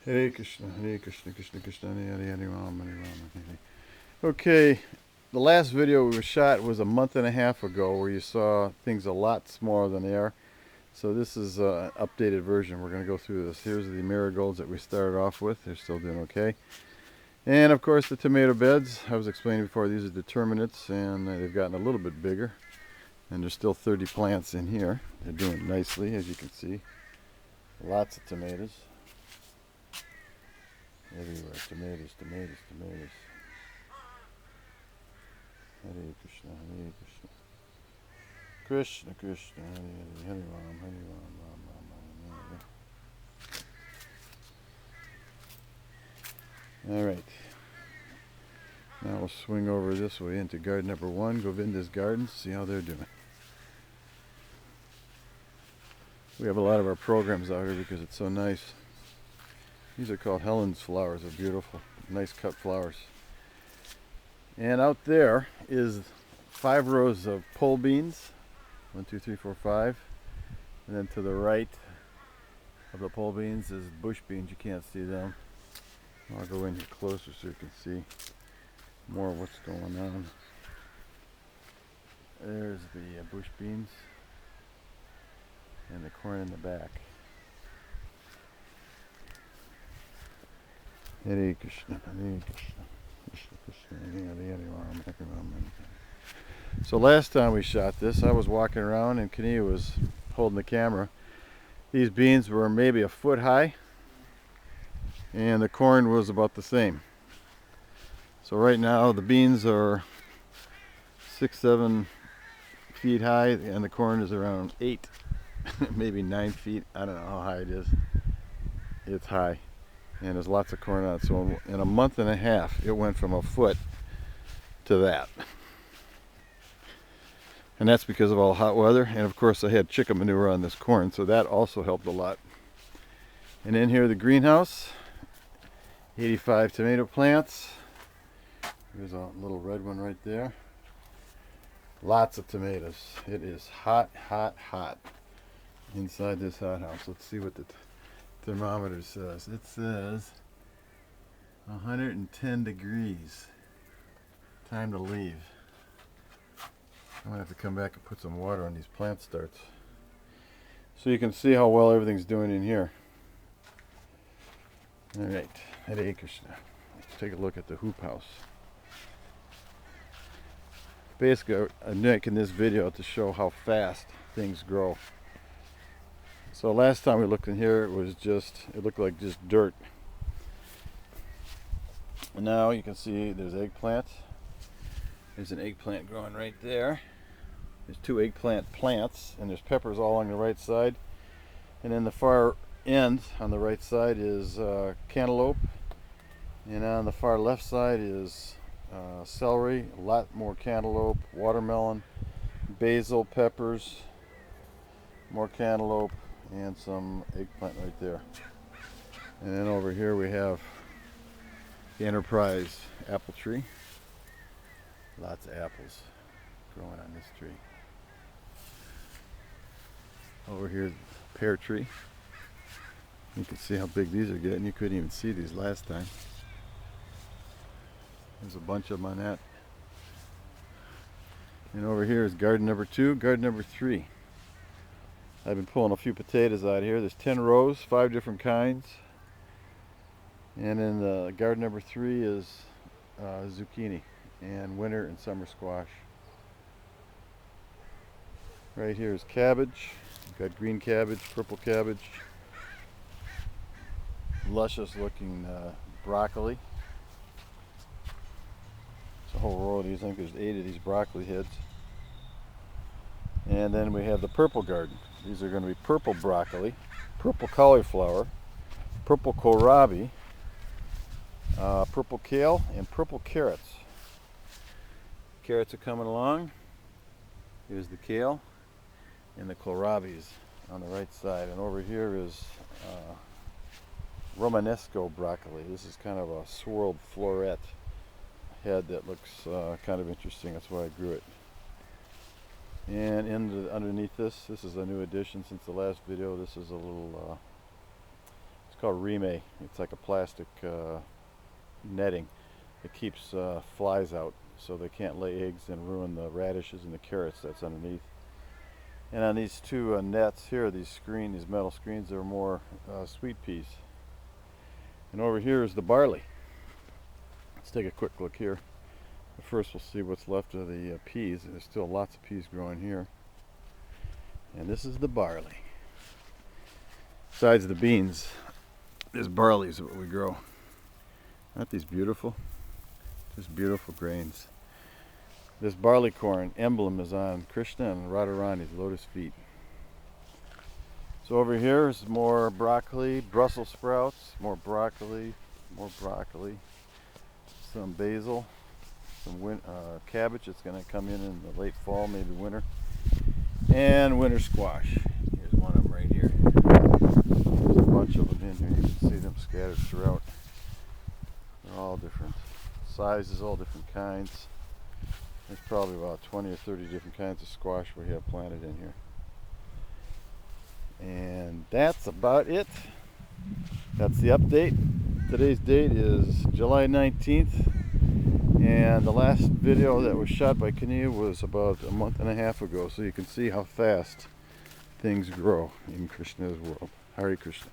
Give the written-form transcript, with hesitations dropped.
Hare Krishna, Hare Krishna, Krishna Krishna, Hare Hare, Hare Ram, Hare Ram, Hare Hare. Okay, the last video we shot was a month and a half ago where you saw things a lot smaller than they are. So this is an updated version. We're going to go through this. Here's the marigolds that we started off with. They're still doing okay. And of course the tomato beds. I was explaining before, these are determinants and they've gotten a little bit bigger. And there's still 30 plants in here. They're doing nicely, as you can see. Lots of tomatoes. Everywhere, tomatoes, tomatoes, tomatoes. Hare Krishna, Hare Krishna. Krishna, Krishna, Hare Hare, Hare Ram, Hare Ram, Ram Ram, Hare Hare. All right. Now we'll swing over this way into garden number 1, Govindas Gardens, see how they're doing. We have a lot of our programs out here because it's so nice. These are called Helen's flowers. They're beautiful, nice cut flowers. And out there is 5 rows of pole beans. 1, 2, 3, 4, 5. And then to the right of the pole beans is bush beans. You can't see them. I'll go in here closer so you can see more of what's going on. There's the bush beans and the corn in the back. Hare Krishna, Hare Krishna, Krishna Krishna, Hare Hare, Ram Hare Ram. So last time we shot this, I was walking around and Kanhaiya was holding the camera. These beans were maybe a foot high, and the corn was about the same. So right now the beans are 6, 7 feet high, and the corn is around 8, maybe 9 feet. I don't know how high it is. It's high. And there's lots of corn on it. So in a month and a half, it went from a foot to that. And that's because of all the hot weather. And of course I had chicken manure on this corn, so that also helped a lot. And in here the greenhouse, 85 tomato plants. There's a little red one right there. Lots of tomatoes. It is hot, hot, hot inside this hothouse. Let's see what the thermometer says. It says 110 degrees. Time to leave. I'm gonna have to come back and put some water on these plant starts so you can see how well everything's doing in here. All right, Hare Krishna. Let's take a look at the hoop house. Basically, I'm making this video to show how fast things grow. So last time we looked in here, it looked like just dirt. And now you can see there's eggplant. There's an eggplant growing right there. There's 2 eggplant plants, and there's peppers all along the right side. And then the far end on the right side is cantaloupe. And on the far left side is celery, a lot more cantaloupe, watermelon, basil, peppers, more cantaloupe, and some eggplant right there. And then over here we have the Enterprise apple tree. Lots of apples growing on this tree. Over here, the pear tree. You can see how big these are getting. You couldn't even see these last time. There's a bunch of them on that. And over here is garden number 2, garden number 3. I've been pulling a few potatoes out of here. There's 10 rows, 5 different kinds. And then garden number 3 is zucchini and winter and summer squash. Right here is cabbage. We've got green cabbage, purple cabbage, luscious looking broccoli. It's a whole row of these. I think there's 8 of these broccoli heads. And then we have the purple garden. These are going to be purple broccoli, purple cauliflower, purple kohlrabi, purple kale, and purple carrots. Carrots are coming along. Here's the kale and the kohlrabis on the right side. And over here is Romanesco broccoli. This is kind of a swirled floret head that looks kind of interesting. That's why I grew it. And underneath this is a new addition since the last video. This is a little It's called rime. It's like a plastic netting. It keeps flies out so they can't lay eggs and ruin the radishes and the carrots that's underneath. And on these two nets here, these metal screens, are more sweet peas. And over here is the barley. Let's take a quick look here. But first we'll see what's left of the peas. There's still lots of peas growing here. And this is the barley. Besides the beans, this barley is what we grow. Aren't these beautiful? Just beautiful grains. This barley corn emblem is on Krishna and Radharani's lotus feet. So over here is more broccoli, Brussels sprouts, more broccoli, some basil, some cabbage that's going to come in the late fall, maybe winter, and winter squash. Here's one of them right here. There's a bunch of them in here. You can see them scattered throughout. They're all different sizes, all different kinds. There's probably about 20 or 30 different kinds of squash we have planted in here. And that's about it. That's the update. Today's date is July 19th. And the last video that was shot by Kanhaiya was about a month and a half ago. So you can see how fast things grow in Krishna's world. Hare Krishna.